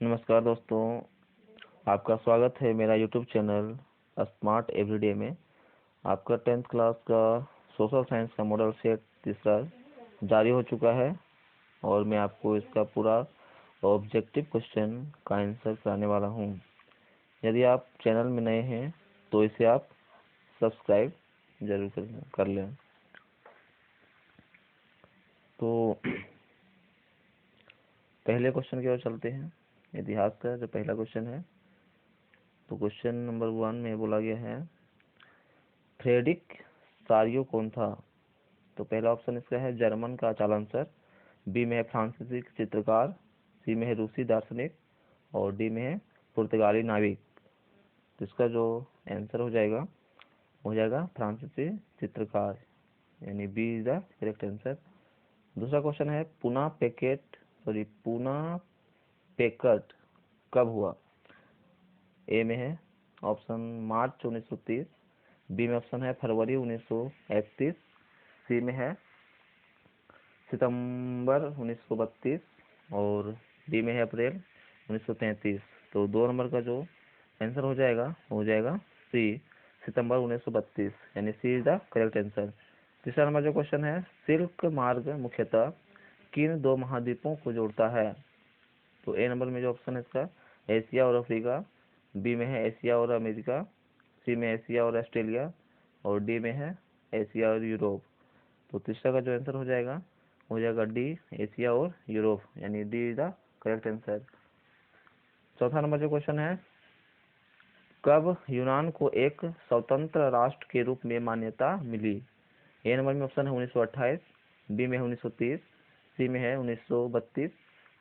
नमस्कार दोस्तों, आपका स्वागत है मेरा यूट्यूब चैनल स्मार्ट एवरीडे में। आपका 10th क्लास का सोशल साइंस का मॉडल सेट तीसरा जारी हो चुका है और मैं आपको इसका पूरा ऑब्जेक्टिव क्वेश्चन का आंसर कराने वाला हूं। यदि आप चैनल में नए हैं तो इसे आप सब्सक्राइब जरूर कर लें। तो पहले क्वेश्चन की ओर चलते हैं। इतिहास का जो पहला क्वेश्चन है, तो क्वेश्चन नंबर 1 में बोला गया है, फ्रेडरिक सारियो कौन था? तो पहला ऑप्शन इसका है जर्मन का चालांसर, बी में है फ्रांसीसी चित्रकार, सी में है रूसी दार्शनिक और डी में है पुर्तगाली नाविक। तो इसका जो आंसर हो जाएगा फ्रांसीसी चित्रकार, यानी B is the correct answer. दूसरा क्वेश्चन है पूना पेकट कब हुआ? ए में है ऑप्शन मार्च 1930, बी में ऑप्शन है फरवरी 1931, सी में है सितंबर 1932 और डी में है अप्रैल 1933। तो 2 नंबर का जो आंसर हो जाएगा सी, सितंबर 1932, यानी C is the correct answer. तीसरा नंबर जो क्वेश्चन है, सिल्क मार्ग मुख्यतः किन 2 महाद्वीपों को जोड़ता है? तो ए नंबर में जो ऑप्शन है इसका एशिया और अफ्रीका, बी में है एशिया और अमेरिका, सी में एशिया और ऑस्ट्रेलिया और डी में है एशिया और यूरोप। तो तीसरा का जो आंसर हो जाएगा डी, एशिया और यूरोप, यानी D is the correct answer. चौथा नंबर जो क्वेश्चन है, कब यूनान को एक स्वतंत्र राष्ट्र के रूप में मान्यता मिली? ए नंबर में ऑप्शन है 1928, बी में है 1930, सी में है 1932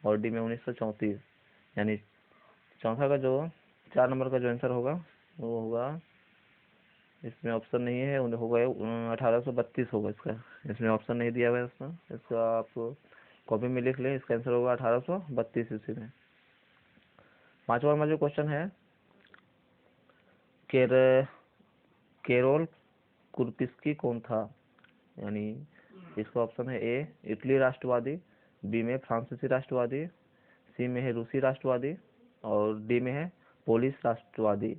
और डी में 1934, यानी चौथा का जो 4 नंबर का जो आंसर होगा वो होगा, इसमें ऑप्शन नहीं है, होगा 1832 होगा इसका। इसमें ऑप्शन नहीं दिया हुआ है इसका आप कॉपी में लिख लें। इसका आंसर होगा 1832 ईस्वी में। 5वां नंबर जो क्वेश्चन है, केरोल कुर्पिस्की कौन था? यानी इसका ऑप्शन है ए इटली राष्ट्रवादी, बी में फ्रांसीसी राष्ट्रवादी, सी में है रूसी राष्ट्रवादी और डी में है पोलिश राष्ट्रवादी।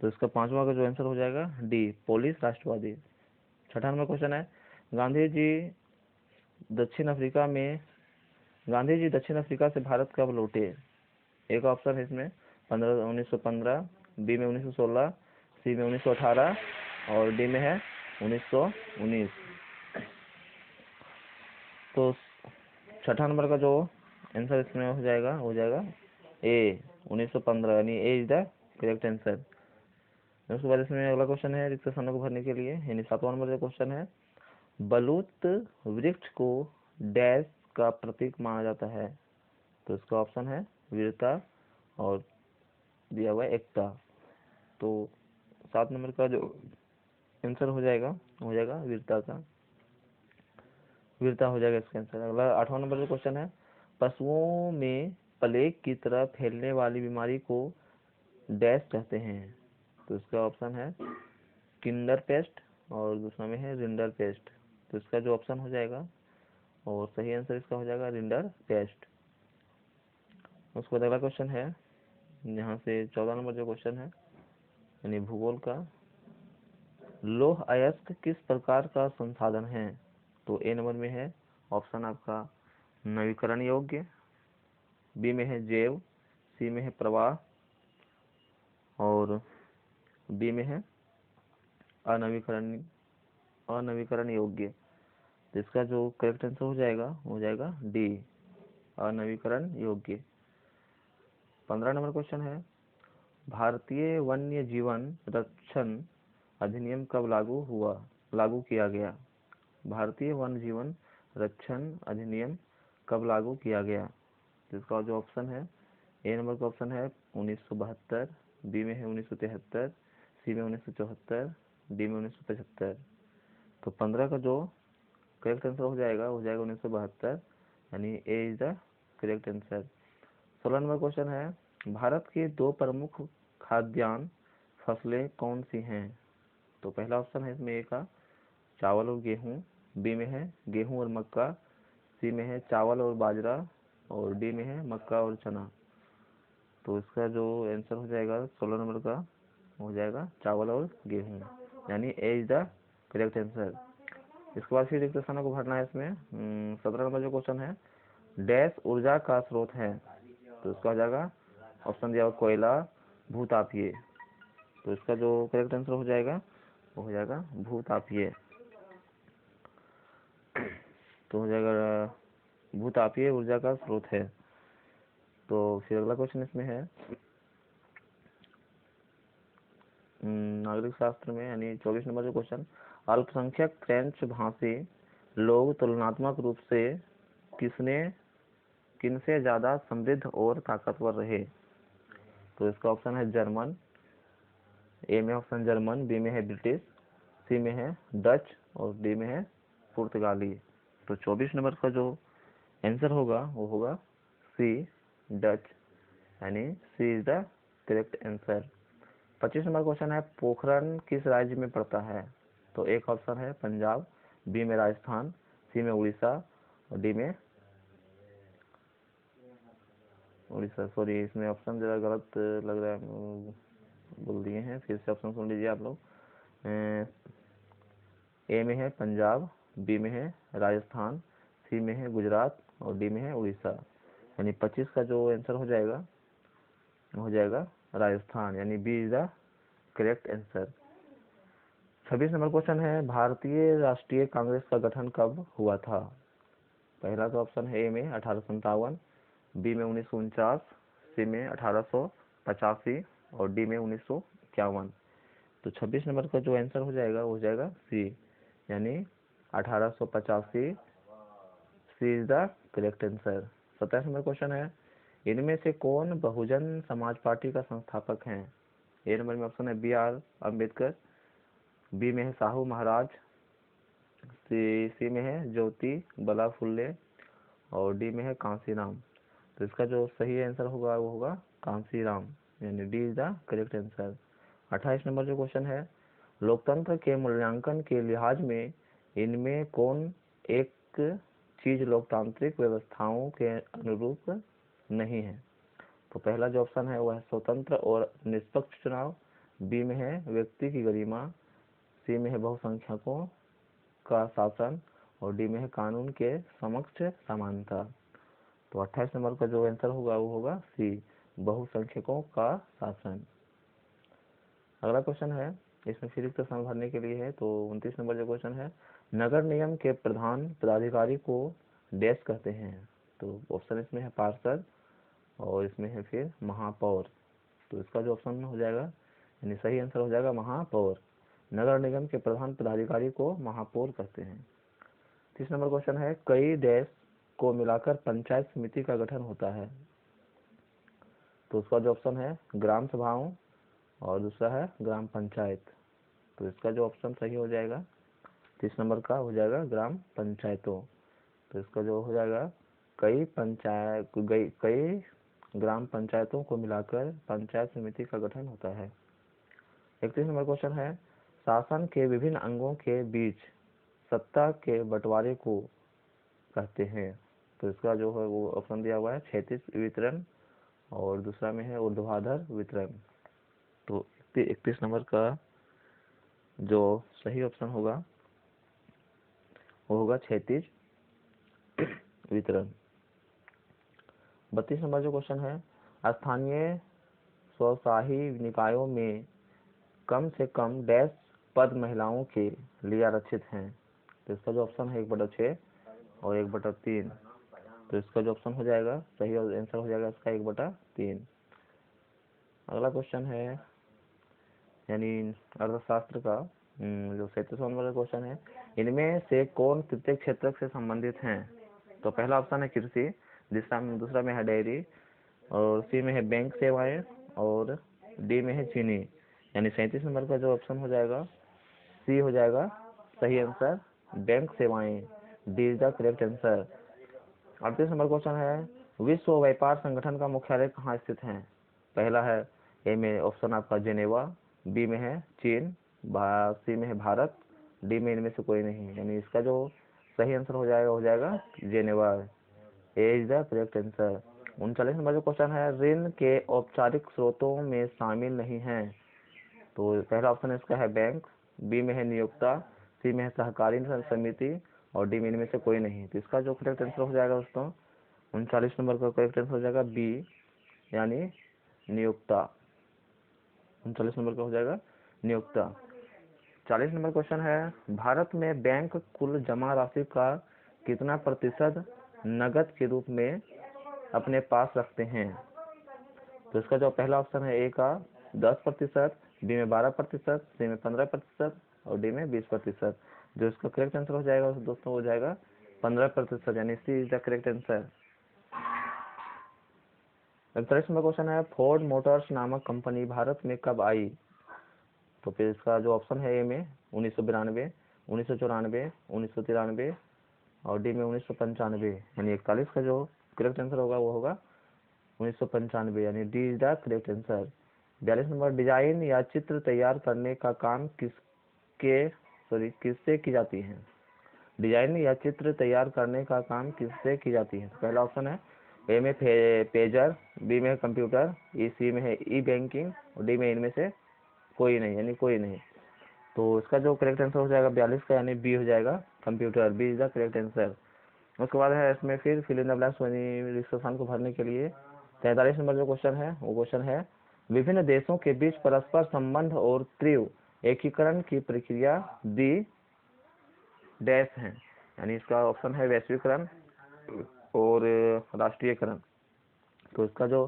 तो इसका 5वां का जो आंसर हो जाएगा डी, पोलिश राष्ट्रवादी। 6वां नंबर क्वेश्चन है, गांधी जी दक्षिण अफ्रीका से भारत कब लौटे? एक ऑप्शन है इसमें 1915, बी में 1916, सी में 1918 और डी में है 1919। तो 6वां नंबर का जो आंसर इसमें हो जाएगा ए 1915, यानी A is the correct answer. उसके बाद इसमें अगला क्वेश्चन है रिक्त स्थानों को भरने के लिए, यानी 7वां नंबर का क्वेश्चन है, बलूत वृक्ष को डैश का प्रतीक माना जाता है? तो इसका ऑप्शन है वीरता और दिया हुआ एकता। तो 7 नंबर का जो आंसर हो जाएगा वीरता हो जाएगा इसका आंसर। अगला 8वां नंबर का क्वेश्चन है, पशुओं में प्लेग की तरह फैलने वाली बीमारी को डैश कहते हैं? तो इसका ऑप्शन है किंडर पेस्ट और दूसरा में है रिंडर पेस्ट। तो इसका जो ऑप्शन हो जाएगा और सही आंसर इसका हो जाएगा रिंडर पेस्ट। उसके बाद अगला क्वेश्चन है, यहाँ से 14 नंबर जो क्वेश्चन है, यानी भूगोल का, लौह अयस्क किस प्रकार का संसाधन है? तो ए नंबर में है ऑप्शन आपका नवीकरण योग्य, बी में है जैव, सी में है प्रवाह और डी में है अनवीकरण योग्य। तो इसका जो करेक्ट आंसर हो जाएगा डी, अनवीकरण योग्य। 15 नंबर क्वेश्चन है, भारतीय वन्य जीवन रक्षण अधिनियम कब लागू किया गया? भारतीय वन्य जीवन रक्षण अधिनियम कब लागू किया गया? तो इसका जो ऑप्शन है, ए नंबर का ऑप्शन है 1972, बी में है 1973, सी में 1974, डी में 1975। तो 15 का जो करेक्ट आंसर हो जाएगा 1972, यानी A is the correct answer. 16 number question है, भारत के 2 प्रमुख खाद्यान्न फसलें कौन सी हैं? तो पहला ऑप्शन है इसमें ए का चावल और गेहूं, बी में है गेहूं और मक्का, सी में है चावल और बाजरा और डी में है मक्का और चना। तो इसका जो आंसर हो जाएगा 16 नंबर का हो जाएगा चावल और गेहूँ, यानी A is the correct answer. इसके बाद फिर रिक्त स्थानों को भरना है इसमें। 17 नंबर जो क्वेश्चन है, डैश ऊर्जा का स्रोत है, तो इसका हो जाएगा ऑप्शन दिया हुआ कोयला, भूतापीय। तो इसका जो करेक्ट आंसर हो जाएगा वो हो जाएगा भूतापीय। तो हो जाएगा भूतापीय ऊर्जा का स्रोत है। तो फिर अगला क्वेश्चन इसमें है नागरिक शास्त्र में, यानी 24 नंबर जो क्वेश्चन, अल्पसंख्यक फ्रेंच भाषी लोग तुलनात्मक रूप से किनसे ज्यादा समृद्ध और ताकतवर रहे? तो इसका ऑप्शन है जर्मन, ए में ऑप्शन जर्मन, बी में है ब्रिटिश, सी में है डच और डी में है पुर्तगाली। तो 24 नंबर का जो आंसर होगा वो होगा सी, डच, यानी C is the correct answer. 25 number question है, पोखरण किस राज्य में पड़ता है? तो एक ऑप्शन है पंजाब, बी में राजस्थान, सी में उड़ीसा और डी में उड़ीसा। सॉरी, इसमें ऑप्शन जरा गलत लग रहा है, बोल दिए हैं, फिर से ऑप्शन सुन लीजिए आप लोग। ए में है पंजाब, बी में है राजस्थान, सी में है गुजरात और डी में है उड़ीसा। यानी 25 का जो आंसर हो जाएगा राजस्थान, यानी B is the correct answer. 26 number question है, भारतीय राष्ट्रीय कांग्रेस का गठन कब हुआ था? पहला तो ऑप्शन है ए में 1857, बी में 1949, सी में 1885 और डी में 1951। तो 26 नंबर का जो आंसर हो जाएगा वो हो जाएगा सी, यानी 1885, C is the correct answer. 27 number question है, इनमें से कौन बहुजन समाज पार्टी का संस्थापक है? ए नंबर में ऑप्शन है बी आर अम्बेडकर, बी में है साहू महाराज, सी में है ज्योति बला फुल्ले और डी में है कांसीराम। तो इसका जो सही आंसर होगा वो होगा कांसीराम, यानी D is the correct answer. 28 number जो क्वेश्चन है, लोकतंत्र के मूल्यांकन के लिहाज में इनमें कौन एक चीज लोकतांत्रिक व्यवस्थाओं के अनुरूप नहीं है? तो पहला जो ऑप्शन है वह है स्वतंत्र और निष्पक्ष चुनाव, बी में है व्यक्ति की गरिमा, सी में है बहुसंख्यकों का शासन और डी में है कानून के समक्ष समानता। तो 28 नंबर का जो आंसर होगा वो होगा सी, बहुसंख्यकों का शासन। अगला क्वेश्चन है, इसमें फिर रिक्त स्थान भरने के लिए है। तो 29 नंबर जो क्वेश्चन है, नगर निगम के प्रधान पदाधिकारी को डैश कहते हैं? तो ऑप्शन इसमें है पार्षद और इसमें है फिर महापौर। तो इसका जो ऑप्शन हो जाएगा, यानी सही आंसर हो जाएगा महापौर। नगर निगम के प्रधान पदाधिकारी को महापौर कहते हैं। 30 नंबर क्वेश्चन है, कई डैश को मिलाकर पंचायत समिति का गठन होता है? तो उसका जो ऑप्शन है ग्राम सभाओं और दूसरा है ग्राम पंचायत। तो इसका जो ऑप्शन सही हो जाएगा 30 नंबर का हो जाएगा ग्राम पंचायतों। तो इसका जो हो जाएगा कई ग्राम पंचायतों को मिलाकर पंचायत समिति का गठन होता है। 31 नंबर क्वेश्चन है, शासन के विभिन्न अंगों के बीच सत्ता के बंटवारे को कहते हैं? तो इसका जो है वो ऑप्शन दिया हुआ है क्षैतिज वितरण और दूसरा में है ऊर्ध्वाधर वितरण। तो 31 नंबर का जो सही ऑप्शन होगा वो होगा क्षैतिज वितरण। 32 नंबर जो क्वेश्चन है, स्थानीय स्वशाही निकायों में कम से कम डैश पद महिलाओं के लिए आरक्षित हैं? तो इसका जो ऑप्शन है 1/6 और 1/3। तो इसका जो ऑप्शन हो जाएगा सही आंसर हो जाएगा इसका 1/3। अगला क्वेश्चन है, यानी अर्थशास्त्र का जो 37 नंबर का क्वेश्चन है, इनमें से कौन तृतीय क्षेत्र से संबंधित हैं? तो पहला ऑप्शन है कृषि, दूसरा में है डेयरी और सी में है बैंक सेवाएं और डी में है चीनी। यानी 37 नंबर का जो ऑप्शन हो जाएगा सी हो जाएगा सही आंसर, बैंक सेवाएं, D is the correct answer. 38 number question है, विश्व व्यापार संगठन का मुख्यालय कहाँ स्थित है? पहला है ए में ऑप्शन आपका जेनेवा, बी में है चीन, सी में है भारत, डी में इनमें से कोई नहीं। यानी इसका जो सही आंसर हो जाएगा Geneva, A is the correct answer. 39 number जो क्वेश्चन है, ऋण के औपचारिक स्रोतों में शामिल नहीं है। तो पहला ऑप्शन इसका है बैंक, बी में है नियोक्ता, सी में है सहकारी समिति और डी में इनमें से कोई नहीं। तो इसका जो करेक्ट आंसर हो जाएगा दोस्तों 39 नंबर का करेक्ट आंसर हो जाएगा बी, यानी नियोक्ता। 39 नंबर का हो जाएगा नियोक्ता। 40 नंबर क्वेश्चन है, भारत में बैंक कुल जमा राशि का कितना प्रतिशत नकद के रूप में अपने पास रखते हैं। तो इसका जो पहला ऑप्शन है ए का 10%, बी में 12%, सी में 15% और डी में 20%। जो इसका करेक्ट आंसर हो जाएगा दोस्तों हो जाएगा 15%, यानी C is the correct answer. 41 number question है, फोर्ड मोटर्स नामक कंपनी भारत में कब आई। तो फिर इसका जो ऑप्शन है ए में 1992, 1994, 1993 और डी में 1995, यानी 41 का जो करेक्ट आंसर होगा वो होगा 1995, यानी D is the correct answer. 42 number, design या चित्र तैयार करने का काम किससे की जाती है। डिजाइन या चित्र तैयार करने का काम किससे की जाती है। पहला ऑप्शन है ए में पेजर, बी में कंप्यूटर, सी में है ई बैंकिंग और डी में इनमें से कोई नहीं, यानी कोई नहीं। तो इसका जो करेक्ट आंसर हो जाएगा 42 का, यानी बी हो जाएगा computer, B is the correct answer. उसके बाद है इसमें फिर फिल इन द ब्लैंक्स यानी रिक्त स्थान को भरने के लिए 43 नंबर जो क्वेश्चन है वो क्वेश्चन है, विभिन्न देशों के बीच परस्पर संबंध और तीव्र एकीकरण की प्रक्रिया दी डैश है। यानी इसका ऑप्शन है वैश्वीकरण और राष्ट्रीयकरण। तो इसका जो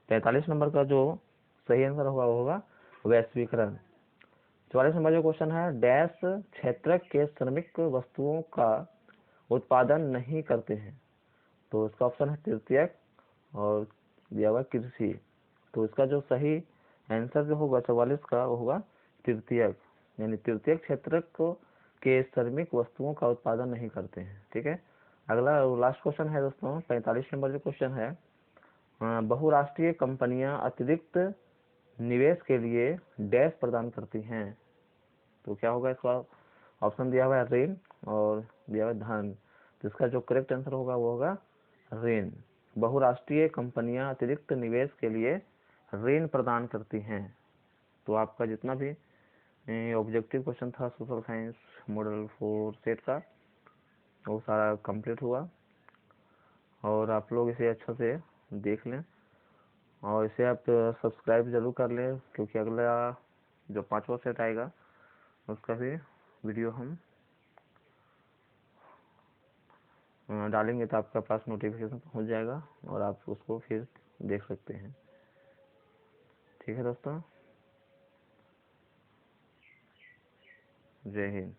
43 नंबर का जो सही आंसर होगा वो होगा वैश्वीकरण। 44 नंबर जो क्वेश्चन है, डैश क्षेत्र के श्रमिक वस्तुओं का उत्पादन नहीं करते हैं। तो इसका ऑप्शन है तृतीयक और दिया हुआ कृषि। तो इसका जो सही आंसर जो होगा 44 का वो होगा तृतीयक, यानी तृतीयक क्षेत्र को के श्रमिक वस्तुओं का उत्पादन नहीं करते हैं। ठीक है, अगला लास्ट क्वेश्चन है दोस्तों 45 नंबर जो क्वेश्चन है, बहुराष्ट्रीय कंपनियां अतिरिक्त निवेश के लिए डैश प्रदान करती हैं। तो क्या होगा इसका ऑप्शन दिया हुआ है ऋण और दिया हुआ है धन। तो इसका जो करेक्ट आंसर होगा वो होगा ऋण। बहुराष्ट्रीय कंपनियां अतिरिक्त निवेश के लिए ऋण प्रदान करती हैं। तो आपका जितना भी ऑब्जेक्टिव क्वेश्चन था सोशल साइंस मॉडल 4 सेट का वो सारा कंप्लीट हुआ, और आप लोग इसे अच्छा से देख लें और इसे आप सब्सक्राइब जरूर कर लें, क्योंकि अगला जो 5वां सेट आएगा उसका भी वीडियो हम डालेंगे, तो आपका पास नोटिफिकेशन पहुंच जाएगा और आप उसको फिर देख सकते हैं। ठीक है दोस्तों, जय हिंद।